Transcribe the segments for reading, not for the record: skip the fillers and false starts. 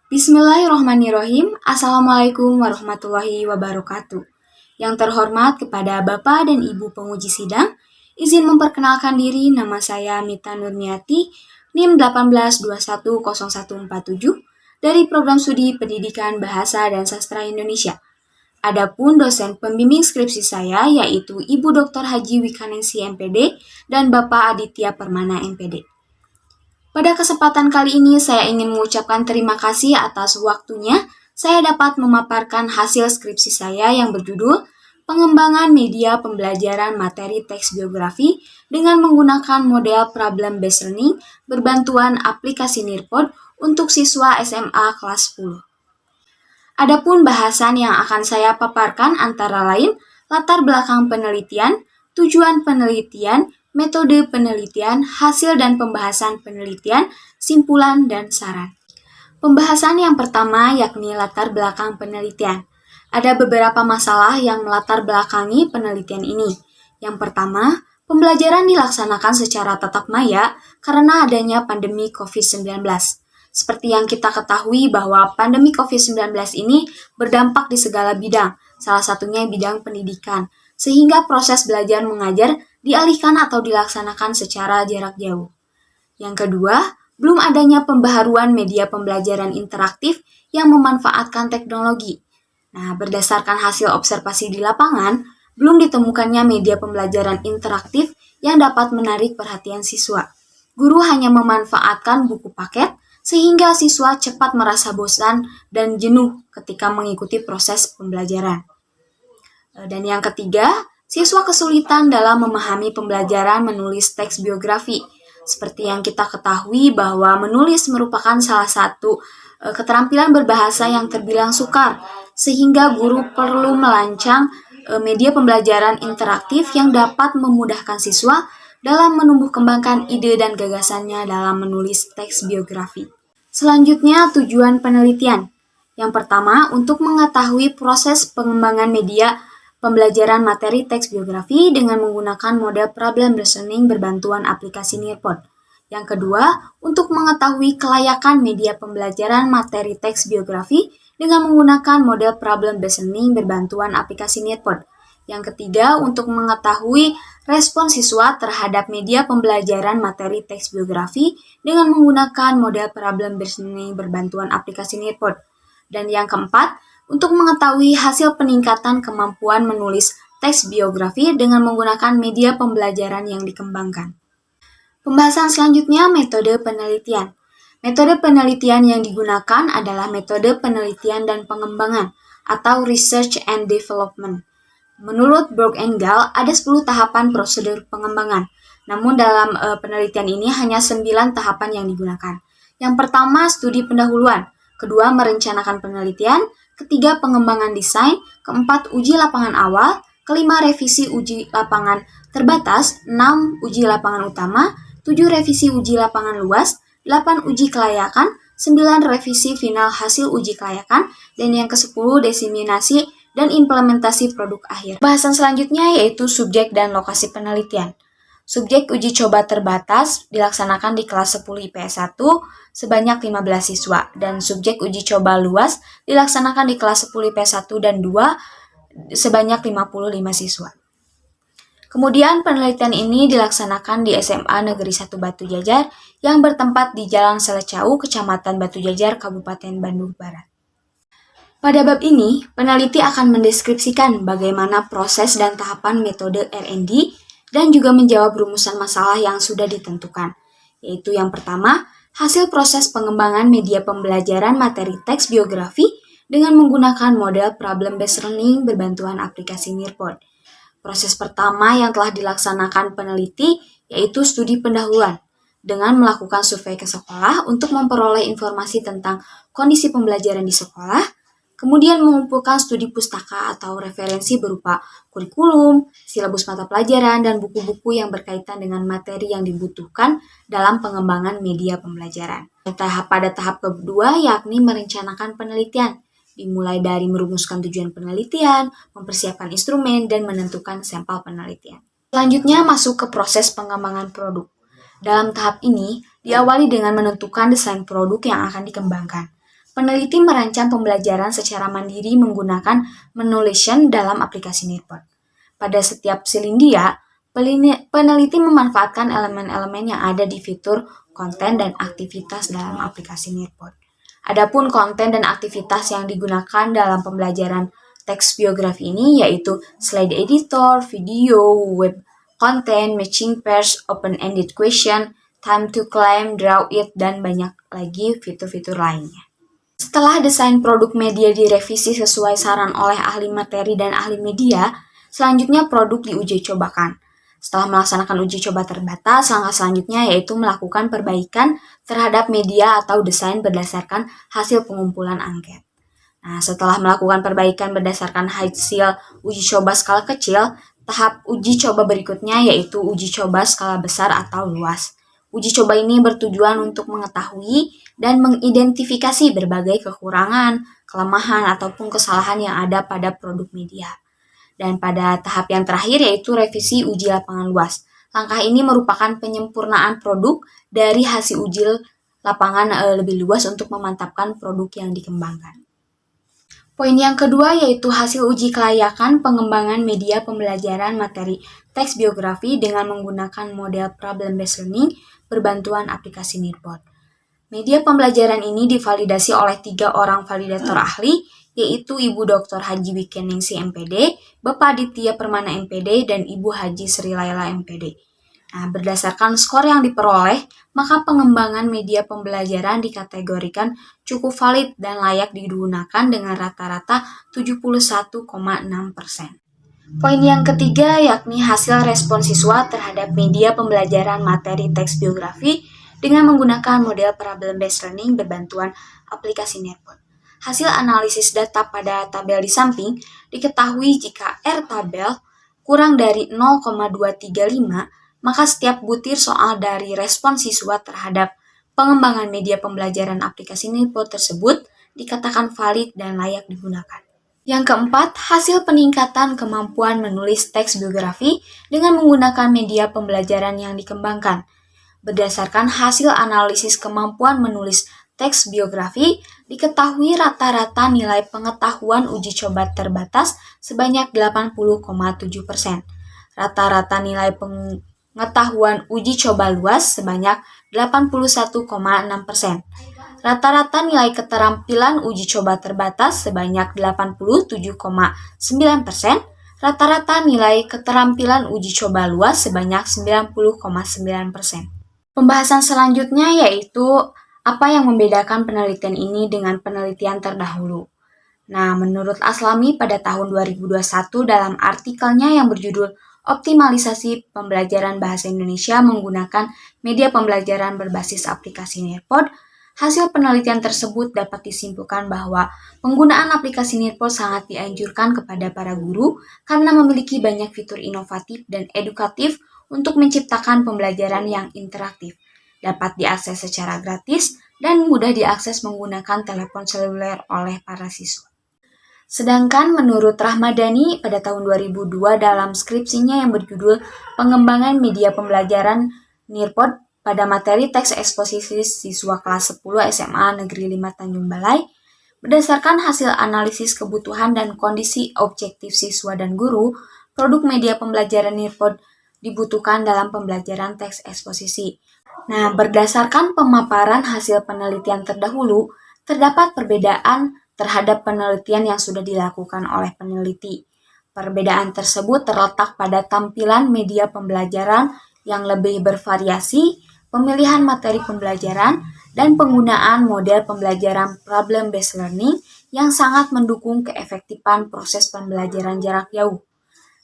Bismillahirrohmanirrohim. Assalamualaikum warahmatullahi wabarakatuh. Yang terhormat kepada Bapak dan Ibu penguji sidang, izin memperkenalkan diri, nama saya Mita Nurniati, NIM 18210147, dari Program Studi Pendidikan Bahasa dan Sastra Indonesia. Adapun dosen pembimbing skripsi saya yaitu Ibu Dr. Haji Wikanensi MPD dan Bapak Aditya Permana MPD. Pada kesempatan kali ini saya ingin mengucapkan terima kasih atas waktunya saya dapat memaparkan hasil skripsi saya yang berjudul Pengembangan Media Pembelajaran Materi Teks Biografi dengan menggunakan model Problem Based Learning berbantuan aplikasi Nearpod untuk siswa SMA kelas 10. Adapun bahasan yang akan saya paparkan antara lain latar belakang penelitian, tujuan penelitian, metode penelitian, hasil dan pembahasan penelitian, simpulan, dan saran. Pembahasan yang pertama yakni latar belakang penelitian. Ada beberapa masalah yang melatar belakangi penelitian ini. Yang pertama, pembelajaran dilaksanakan secara tatap maya karena adanya pandemi COVID-19. Seperti yang kita ketahui bahwa pandemi COVID-19 ini berdampak di segala bidang, salah satunya bidang pendidikan, sehingga proses belajar mengajar dialihkan atau dilaksanakan secara jarak jauh. Yang kedua, belum adanya pembaharuan media pembelajaran interaktif yang memanfaatkan teknologi. Nah, berdasarkan hasil observasi di lapangan, belum ditemukannya media pembelajaran interaktif yang dapat menarik perhatian siswa. Guru hanya memanfaatkan buku paket, sehingga siswa cepat merasa bosan dan jenuh ketika mengikuti proses pembelajaran. Dan yang ketiga, siswa kesulitan dalam memahami pembelajaran menulis teks biografi. Seperti yang kita ketahui bahwa menulis merupakan salah satu keterampilan berbahasa yang terbilang sukar, sehingga guru perlu merancang media pembelajaran interaktif yang dapat memudahkan siswa dalam menumbuh kembangkan ide dan gagasannya dalam menulis teks biografi. Selanjutnya, tujuan penelitian. Yang pertama, untuk mengetahui proses pengembangan media pembelajaran materi teks biografi dengan menggunakan model Problem Based Learning berbantuan aplikasi Nearpod. Yang kedua, untuk mengetahui kelayakan media pembelajaran materi teks biografi dengan menggunakan model Problem Based Learning berbantuan aplikasi Nearpod. Yang ketiga, untuk mengetahui respon siswa terhadap media pembelajaran materi teks biografi dengan menggunakan model Problem Based Learning berbantuan aplikasi Nearpod. Dan yang keempat, untuk mengetahui hasil peningkatan kemampuan menulis teks biografi dengan menggunakan media pembelajaran yang dikembangkan. Pembahasan selanjutnya, metode penelitian. Metode penelitian yang digunakan adalah metode penelitian dan pengembangan atau research and development. Menurut Borg and Gall, ada 10 tahapan prosedur pengembangan. Namun dalam penelitian ini hanya 9 tahapan yang digunakan. Yang pertama, studi pendahuluan. Kedua, merencanakan penelitian. Ketiga, pengembangan desain. Keempat, uji lapangan awal. Kelima, revisi uji lapangan terbatas. 6, uji lapangan utama. 7, revisi uji lapangan luas. 8, uji kelayakan. 9, revisi final hasil uji kelayakan. Dan yang ke-10, diseminasi dan implementasi produk akhir. Bahasan selanjutnya yaitu subjek dan lokasi penelitian. Subjek uji coba terbatas dilaksanakan di kelas 10 IPS 1 sebanyak 15 siswa dan subjek uji coba luas dilaksanakan di kelas 10 IPS 1 dan 2 sebanyak 55 siswa. Kemudian penelitian ini dilaksanakan di SMA Negeri 1 Batu Jajar yang bertempat di Jalan Selecau, Kecamatan Batu Jajar, Kabupaten Bandung Barat. Pada bab ini, peneliti akan mendeskripsikan bagaimana proses dan tahapan metode R&D dan juga menjawab rumusan masalah yang sudah ditentukan, yaitu yang pertama, hasil proses pengembangan media pembelajaran materi teks biografi dengan menggunakan model Problem Based Learning berbantuan aplikasi Nearpod. Proses pertama yang telah dilaksanakan peneliti yaitu studi pendahuluan, dengan melakukan survei ke sekolah untuk memperoleh informasi tentang kondisi pembelajaran di sekolah, kemudian mengumpulkan studi pustaka atau referensi berupa kurikulum, silabus mata pelajaran, dan buku-buku yang berkaitan dengan materi yang dibutuhkan dalam pengembangan media pembelajaran. Pada tahap kedua yakni merencanakan penelitian, dimulai dari merumuskan tujuan penelitian, mempersiapkan instrumen, dan menentukan sampel penelitian. Selanjutnya masuk ke proses pengembangan produk. Dalam tahap ini, diawali dengan menentukan desain produk yang akan dikembangkan. peneliti merancang pembelajaran secara mandiri menggunakan Menulation dalam aplikasi Nearpod. Pada setiap silindia, peneliti memanfaatkan elemen-elemen yang ada di fitur konten dan aktivitas dalam aplikasi Nearpod. Adapun konten dan aktivitas yang digunakan dalam pembelajaran teks biografi ini yaitu slide editor, video, web content, matching pairs, open-ended question, time to climb, draw it, dan banyak lagi fitur-fitur lainnya. Setelah desain produk media direvisi sesuai saran oleh ahli materi dan ahli media, selanjutnya produk diuji cobakan. Setelah melaksanakan uji coba terbatas, langkah selanjutnya yaitu melakukan perbaikan terhadap media atau desain berdasarkan hasil pengumpulan angket. Nah, setelah melakukan perbaikan berdasarkan hasil uji coba skala kecil, tahap uji coba berikutnya yaitu uji coba skala besar atau luas. Uji coba ini bertujuan untuk mengetahui dan mengidentifikasi berbagai kekurangan, kelemahan, ataupun kesalahan yang ada pada produk media. Dan pada tahap yang terakhir yaitu revisi uji lapangan luas. Langkah ini merupakan penyempurnaan produk dari hasil uji lapangan lebih luas untuk memantapkan produk yang dikembangkan. Poin yang kedua yaitu hasil uji kelayakan pengembangan media pembelajaran materi teks biografi dengan menggunakan model problem-based learning berbantuan aplikasi Nearpod. Media pembelajaran ini divalidasi oleh 3 orang validator ahli, yaitu Ibu Dr. Haji Wikeningsi MPD, Bapak Aditya Permana MPD, dan Ibu Haji Sri Laila MPD. Nah, berdasarkan skor yang diperoleh, maka pengembangan media pembelajaran dikategorikan cukup valid dan layak digunakan dengan rata-rata 71,6%. Poin yang ketiga yakni hasil respon siswa terhadap media pembelajaran materi teks biografi dengan menggunakan model problem-based learning berbantuan aplikasi Nearpod. Hasil analisis data pada tabel di samping diketahui jika R tabel kurang dari 0,235, maka setiap butir soal dari respon siswa terhadap pengembangan media pembelajaran aplikasi Nearpod tersebut dikatakan valid dan layak digunakan. Yang keempat, hasil peningkatan kemampuan menulis teks biografi dengan menggunakan media pembelajaran yang dikembangkan. Berdasarkan hasil analisis kemampuan menulis teks biografi, diketahui rata-rata nilai pengetahuan uji coba terbatas sebanyak 80,7%. Rata-rata nilai pengetahuan uji coba luas sebanyak 81,6%. Rata-rata nilai keterampilan uji coba terbatas sebanyak 87,9%. Rata-rata nilai keterampilan uji coba luas sebanyak 90,9%. Pembahasan selanjutnya yaitu apa yang membedakan penelitian ini dengan penelitian terdahulu. Nah, menurut Aslami pada tahun 2021 dalam artikelnya yang berjudul Optimalisasi Pembelajaran Bahasa Indonesia menggunakan media pembelajaran berbasis aplikasi Nearpod, hasil penelitian tersebut dapat disimpulkan bahwa penggunaan aplikasi Nearpod sangat dianjurkan kepada para guru karena memiliki banyak fitur inovatif dan edukatif untuk menciptakan pembelajaran yang interaktif, dapat diakses secara gratis, dan mudah diakses menggunakan telepon seluler oleh para siswa. Sedangkan menurut Rahmadani pada tahun 2002 dalam skripsinya yang berjudul Pengembangan Media Pembelajaran Nearpod pada materi teks eksposisi siswa kelas 10 SMA Negeri 5 Tanjung Balai, berdasarkan hasil analisis kebutuhan dan kondisi objektif siswa dan guru, produk media pembelajaran Nearpod dibutuhkan dalam pembelajaran teks eksposisi. Nah, berdasarkan pemaparan hasil penelitian terdahulu, terdapat perbedaan terhadap penelitian yang sudah dilakukan oleh peneliti. Perbedaan tersebut terletak pada tampilan media pembelajaran yang lebih bervariasi, pemilihan materi pembelajaran, dan penggunaan model pembelajaran problem-based learning yang sangat mendukung keefektifan proses pembelajaran jarak jauh.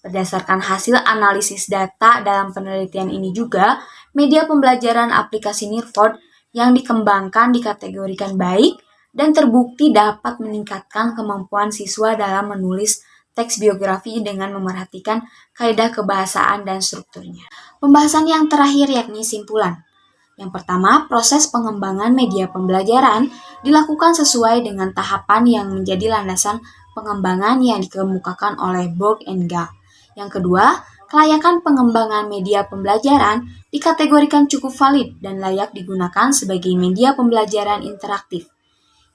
Berdasarkan hasil analisis data dalam penelitian ini juga, media pembelajaran aplikasi Nearpod yang dikembangkan dikategorikan baik dan terbukti dapat meningkatkan kemampuan siswa dalam menulis teks biografi dengan memerhatikan kaidah kebahasaan dan strukturnya. Pembahasan yang terakhir yakni simpulan. Yang pertama, proses pengembangan media pembelajaran dilakukan sesuai dengan tahapan yang menjadi landasan pengembangan yang dikemukakan oleh Borg and Gall. Yang kedua, kelayakan pengembangan media pembelajaran dikategorikan cukup valid dan layak digunakan sebagai media pembelajaran interaktif.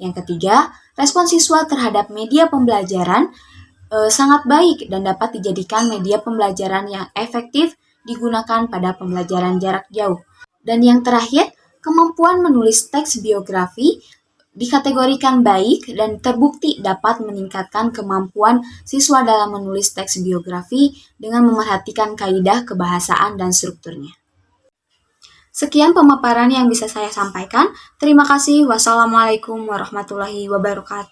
Yang ketiga, respon siswa terhadap media pembelajaran sangat baik dan dapat dijadikan media pembelajaran yang efektif digunakan pada pembelajaran jarak jauh. Dan yang terakhir, kemampuan menulis teks biografi dikategorikan baik dan terbukti dapat meningkatkan kemampuan siswa dalam menulis teks biografi dengan memerhatikan kaidah kebahasaan dan strukturnya. Sekian pemaparan yang bisa saya sampaikan. Terima kasih. Wassalamualaikum warahmatullahi wabarakatuh.